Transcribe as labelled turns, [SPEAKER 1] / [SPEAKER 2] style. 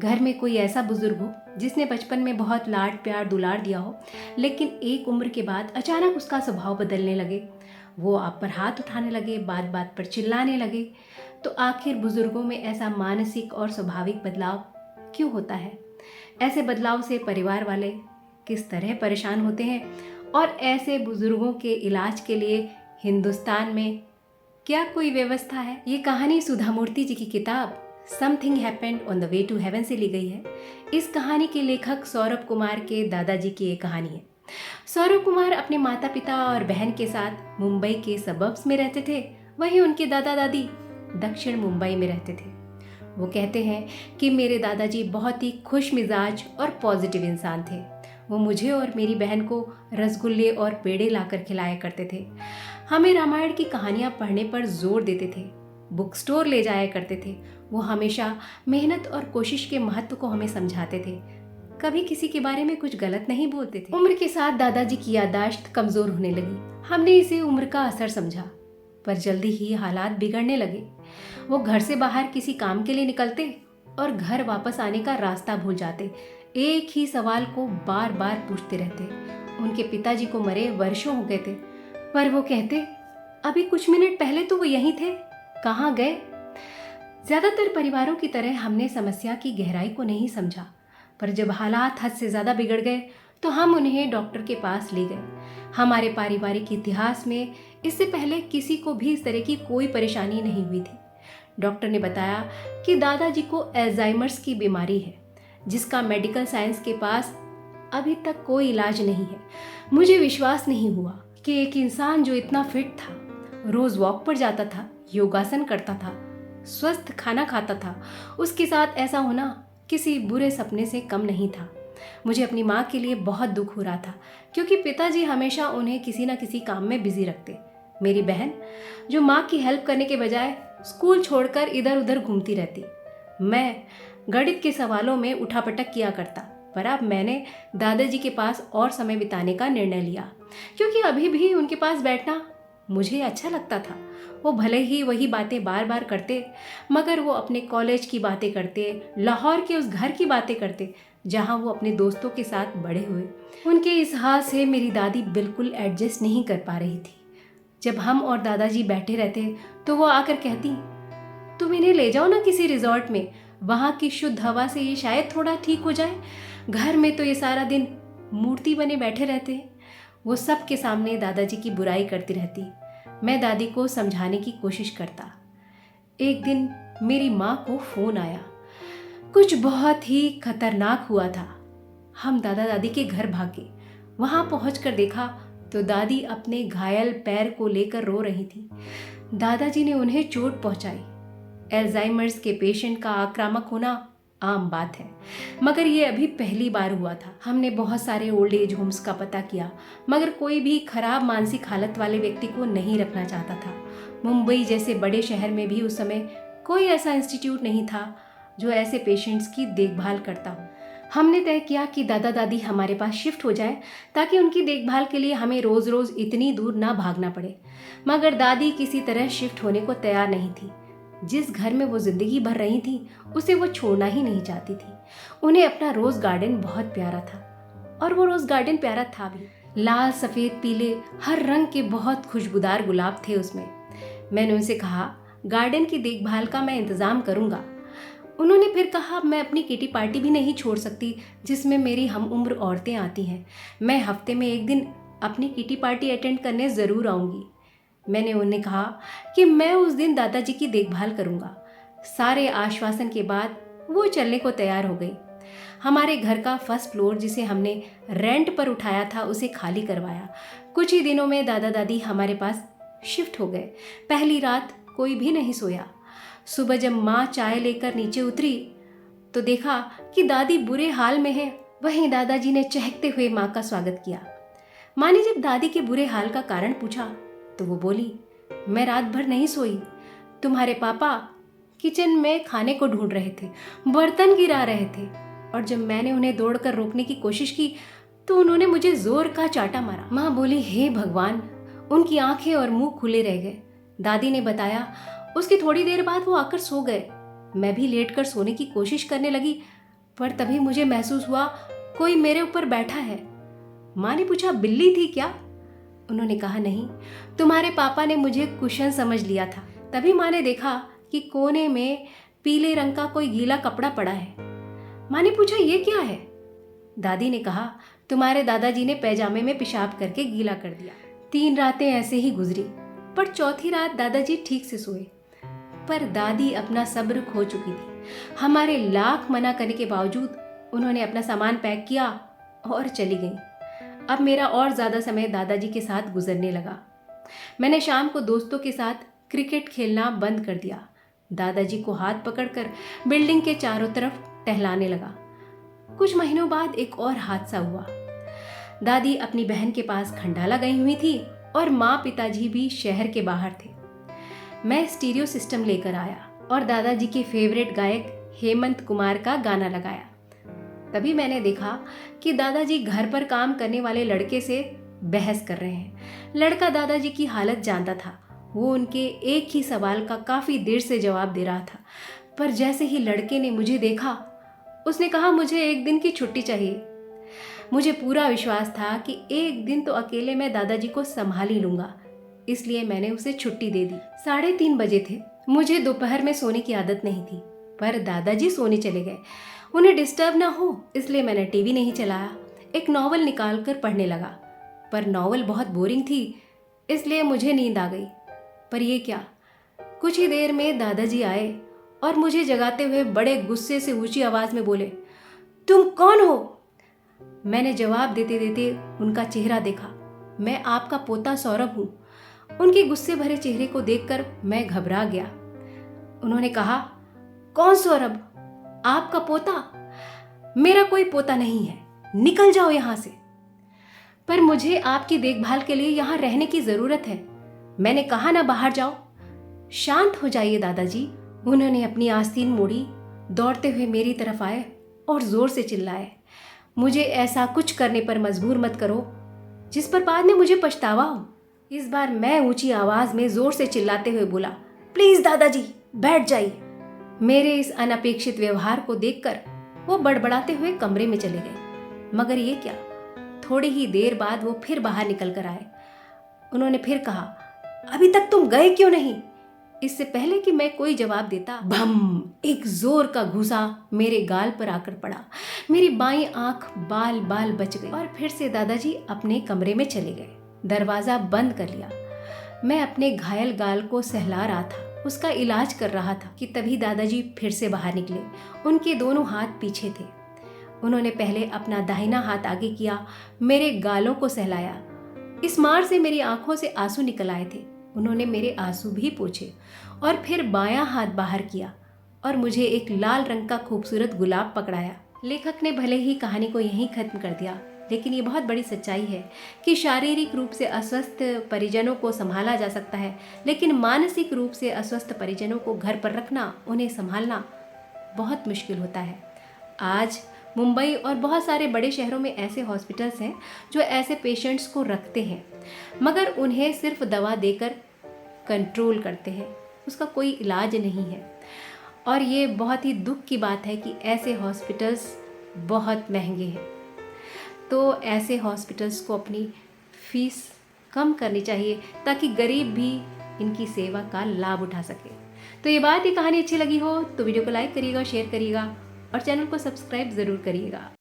[SPEAKER 1] घर में कोई ऐसा बुजुर्ग हो जिसने बचपन में बहुत लाड प्यार दुलार दिया हो, लेकिन एक उम्र के बाद अचानक उसका स्वभाव बदलने लगे, वो आप पर हाथ उठाने लगे, बात बात पर चिल्लाने लगे। तो आखिर बुजुर्गों में ऐसा मानसिक और स्वाभाविक बदलाव क्यों होता है? ऐसे बदलाव से परिवार वाले किस तरह परेशान होते हैं और ऐसे बुजुर्गों के इलाज के लिए हिंदुस्तान में क्या कोई व्यवस्था है? ये कहानी सुधा मूर्ति जी की किताब something happened on the way to heaven से ली गई है। इस कहानी के लेखक सौरभ कुमार के दादाजी की ये कहानी है। सौरभ कुमार अपने माता पिता और बहन के साथ मुंबई के सबर्ब्स में रहते थे, वहीं उनके दादा दादी दक्षिण मुंबई में रहते थे। वो कहते हैं कि मेरे दादाजी बहुत ही खुश मिजाज और पॉजिटिव इंसान थे। वो मुझे और मेरी बहन को रसगुल्ले और पेड़े लाकर खिलाया करते थे। हमें रामायण की कहानियाँ पढ़ने पर जोर देते थे, बुक स्टोर ले जाया करते थे। वो हमेशा मेहनत और कोशिश के महत्व को हमें समझाते थे, कभी किसी के बारे में कुछ गलत नहीं बोलते थे। उम्र के साथ दादाजी की याददाश्त कमजोर होने लगी। हमने इसे उम्र का असर समझा, पर जल्दी ही हालात बिगड़ने लगे। वो घर से बाहर किसी काम के लिए निकलते और घर वापस आने का रास्ता भूल जाते। एक ही सवाल को बार बार पूछते रहते। उनके पिताजी को मरे वर्षों हो गए थे, पर वो कहते, अभी कुछ मिनट पहले तो वो यहीं थे, कहाँ गए? ज्यादातर परिवारों की तरह हमने समस्या की गहराई को नहीं समझा, पर जब हालात हद से ज्यादा बिगड़ गए तो हम उन्हें डॉक्टर के पास ले गए। हमारे पारिवारिक इतिहास में इससे पहले किसी को भी इस तरह की कोई परेशानी नहीं हुई थी। डॉक्टर ने बताया कि दादाजी को अल्जाइमर्स की बीमारी है, जिसका मेडिकल साइंस के पास अभी तक कोई इलाज नहीं है। मुझे विश्वास नहीं हुआ कि एक इंसान जो इतना फिट था, रोज वॉक पर जाता था, योगासन करता था, स्वस्थ खाना खाता था, उसके साथ ऐसा होना किसी बुरे सपने से कम नहीं था। मुझे अपनी माँ के लिए बहुत दुख हो रहा था, क्योंकि पिताजी हमेशा उन्हें किसी न किसी काम में बिजी रखते। मेरी बहन, जो माँ की हेल्प करने के बजाय स्कूल छोड़कर इधर उधर घूमती रहती। मैं गणित के सवालों में उठापटक किया करता, पर अब मैंने दादाजी के पास और समय बिताने का निर्णय लिया, क्योंकि अभी भी उनके पास बैठना मुझे अच्छा लगता था। वो भले ही वही बातें बार बार करते, मगर वो अपने कॉलेज की बातें करते, लाहौर के उस घर की बातें करते जहाँ वो अपने दोस्तों के साथ बड़े हुए। उनके इस हाल से मेरी दादी बिल्कुल एडजस्ट नहीं कर पा रही थी। जब हम और दादाजी बैठे रहते तो वो आकर कहती, तुम इन्हें ले जाओ ना किसी रिजॉर्ट में, वहाँ की शुद्ध हवा से ये शायद थोड़ा ठीक हो जाए। घर में तो ये सारा दिन मूर्ति बने बैठे रहते हैं। वो सबके सामने दादाजी की बुराई करती रहती। मैं दादी को समझाने की कोशिश करता। एक दिन मेरी माँ को फोन आया, कुछ बहुत ही खतरनाक हुआ था। हम दादा दादी के घर भागे। वहां पहुंचकर देखा तो दादी अपने घायल पैर को लेकर रो रही थी। दादाजी ने उन्हें चोट पहुंचाई। अल्जाइमर्स के पेशेंट का आक्रामक होना आम बात है, मगर ये अभी पहली बार हुआ था। हमने बहुत सारे ओल्ड एज होम्स का पता किया, मगर कोई भी खराब मानसिक हालत वाले व्यक्ति को नहीं रखना चाहता था। मुंबई जैसे बड़े शहर में भी उस समय कोई ऐसा इंस्टीट्यूट नहीं था जो ऐसे पेशेंट्स की देखभाल करता हो। हमने तय किया कि दादा दादी हमारे पास शिफ्ट हो जाए, ताकि उनकी देखभाल के लिए हमें रोज रोज इतनी दूर ना भागना पड़े। मगर दादी किसी तरह शिफ्ट होने को तैयार नहीं थी। जिस घर में वो जिंदगी भर रही थी, उसे वो छोड़ना ही नहीं चाहती थी। उन्हें अपना रोज गार्डन बहुत प्यारा था, और वो रोज गार्डन प्यारा था भी। लाल, सफेद, पीले हर रंग के बहुत खुशबूदार गुलाब थे उसमें। मैंने उनसे कहा, गार्डन की देखभाल का मैं इंतजाम करूंगा। उन्होंने फिर कहा, मैं अपनी किटी पार्टी भी नहीं छोड़ सकती जिसमें मेरी हम उम्र औरतें आती हैं। मैं हफ्ते में एक दिन अपनी किटी पार्टी अटेंड करने ज़रूर आऊँगी। मैंने उन्हें कहा कि मैं उस दिन दादाजी की देखभाल करूँगा। सारे आश्वासन के बाद वो चलने को तैयार हो गई। हमारे घर का फर्स्ट फ्लोर, जिसे हमने रेंट पर उठाया था, उसे खाली करवाया। कुछ ही दिनों में दादा दादी हमारे पास शिफ्ट हो गए। पहली रात कोई भी नहीं सोया। सुबह जब माँ चाय लेकर नीचे उतरी तो देखा कि दादी बुरे हाल में है। वहीं दादाजी ने चहकते हुए माँ का स्वागत किया। माँ ने जब दादी के बुरे हाल का कारण पूछा तो वो बोली, मैं रात भर नहीं सोई। तुम्हारे पापा किचन में खाने को ढूंढ रहे थे, बर्तन गिरा रहे थे, और जब मैंने उन्हें दौड़कर रोकने की कोशिश की तो उन्होंने मुझे जोर का चाटा मारा। माँ बोली, हे भगवान। उनकी आंखें और मुंह खुले रह गए। दादी ने बताया, उसकी थोड़ी देर बाद वो आकर सो गए। मैं भी लेटकर सोने की कोशिश करने लगी, पर तभी मुझे महसूस हुआ कोई मेरे ऊपर बैठा है। माँ ने पूछा, बिल्ली थी क्या? उन्होंने कहा, नहीं, तुम्हारे पापा ने मुझे कुशन समझ लिया था। तभी माँ ने देखा कि कोने में पीले रंग का कोई गीला कपड़ा पड़ा है। माँ ने पूछा, ये क्या है? दादी ने कहा, तुम्हारे दादाजी ने पैजामे में पेशाब करके गीला कर दिया। 3 रातें ऐसे ही गुजरी, पर चौथी रात दादाजी ठीक से सोए। पर दादी अपना सब्र खो चुकी थी। हमारे लाख मना करने के बावजूद उन्होंने अपना सामान पैक किया और चली गई। अब मेरा और ज़्यादा समय दादाजी के साथ गुजरने लगा। मैंने शाम को दोस्तों के साथ क्रिकेट खेलना बंद कर दिया। दादाजी को हाथ पकड़कर बिल्डिंग के चारों तरफ टहलाने लगा। कुछ महीनों बाद एक और हादसा हुआ। दादी अपनी बहन के पास खंडाला गई हुई थी और माँ पिताजी भी शहर के बाहर थे। मैं स्टीरियो सिस्टम लेकर आया और दादाजी के फेवरेट गायक हेमंत कुमार का गाना लगाया। तभी मैंने देखा कि दादाजी घर पर काम करने वाले लड़के से बहस कर रहे हैं। लड़का दादाजी की हालत जानता था। वो उनके एक ही सवाल का काफ़ी देर से जवाब दे रहा था। पर जैसे ही लड़के ने मुझे देखा, उसने कहा, मुझे 1 दिन की छुट्टी चाहिए। मुझे पूरा विश्वास था कि 1 दिन तो अकेले मैं दादाजी को संभाल ही लूँगा, इसलिए मैंने उसे छुट्टी दे दी। 3:30 बजे थे। मुझे दोपहर में सोने की आदत नहीं थी, पर दादाजी सोने चले गए। उन्हें डिस्टर्ब ना हो इसलिए मैंने टीवी नहीं चलाया। एक नॉवल निकाल कर पढ़ने लगा, पर नॉवल बहुत बोरिंग थी, इसलिए मुझे नींद आ गई। पर ये क्या, कुछ ही देर में दादाजी आए और मुझे जगाते हुए बड़े गुस्से से ऊंची आवाज़ में बोले, तुम कौन हो? मैंने जवाब देते देते उनका चेहरा देखा। मैं आपका पोता सौरभ हूँ। उनके गुस्से भरे चेहरे को देखकर मैं घबरा गया। उन्होंने कहा, कौन सौरभ? आपका पोता? मेरा कोई पोता नहीं है, निकल जाओ यहाँ से। पर मुझे आपकी देखभाल के लिए यहाँ रहने की ज़रूरत है। मैंने कहा ना, बाहर जाओ। शांत हो जाइए दादाजी। उन्होंने अपनी आस्तीन मोड़ी, दौड़ते हुए मेरी तरफ आए और ज़ोर से चिल्लाए, मुझे ऐसा कुछ करने पर मजबूर मत करो जिस पर बाद में मुझे पछतावा हो। इस बार मैं ऊंची आवाज़ में ज़ोर से चिल्लाते हुए बोला, प्लीज़ दादाजी बैठ जाइए। मेरे इस अनपेक्षित व्यवहार को देखकर वो बड़बड़ाते हुए कमरे में चले गए। मगर ये क्या, थोड़ी ही देर बाद वो फिर बाहर निकल कर आए। उन्होंने फिर कहा, अभी तक तुम गए क्यों नहीं? इससे पहले कि मैं कोई जवाब देता, भम, एक जोर का घूसा मेरे गाल पर आकर पड़ा। मेरी बाईं आंख बाल बाल बच गई और फिर से दादाजी अपने कमरे में चले गए। दरवाज़ा बंद कर लिया। मैं अपने घायल गाल को सहला रहा था, उसका इलाज कर रहा था कि तभी दादाजी फिर से बाहर निकले। उनके दोनों हाथ पीछे थे। उन्होंने पहले अपना दाहिना हाथ आगे किया, मेरे गालों को सहलाया। इस मार से मेरी आंखों से आंसू निकल आए थे। उन्होंने मेरे आंसू भी पोंछे और फिर बायां हाथ बाहर किया और मुझे एक लाल रंग का खूबसूरत गुलाब पकड़ाया। लेखक ने भले ही कहानी को यहीं खत्म कर दिया, लेकिन ये बहुत बड़ी सच्चाई है कि शारीरिक रूप से अस्वस्थ परिजनों को संभाला जा सकता है, लेकिन मानसिक रूप से अस्वस्थ परिजनों को घर पर रखना, उन्हें संभालना बहुत मुश्किल होता है। आज मुंबई और बहुत सारे बड़े शहरों में ऐसे हॉस्पिटल्स हैं जो ऐसे पेशेंट्स को रखते हैं, मगर उन्हें सिर्फ दवा देकर कंट्रोल करते हैं, उसका कोई इलाज नहीं है। और ये बहुत ही दुख की बात है कि ऐसे हॉस्पिटल्स बहुत महंगे हैं। तो ऐसे हॉस्पिटल्स को अपनी फीस कम करनी चाहिए ताकि गरीब भी इनकी सेवा का लाभ उठा सके। तो ये कहानी अच्छी लगी हो तो वीडियो को लाइक करिएगा, शेयर करिएगा और चैनल को सब्सक्राइब ज़रूर करिएगा।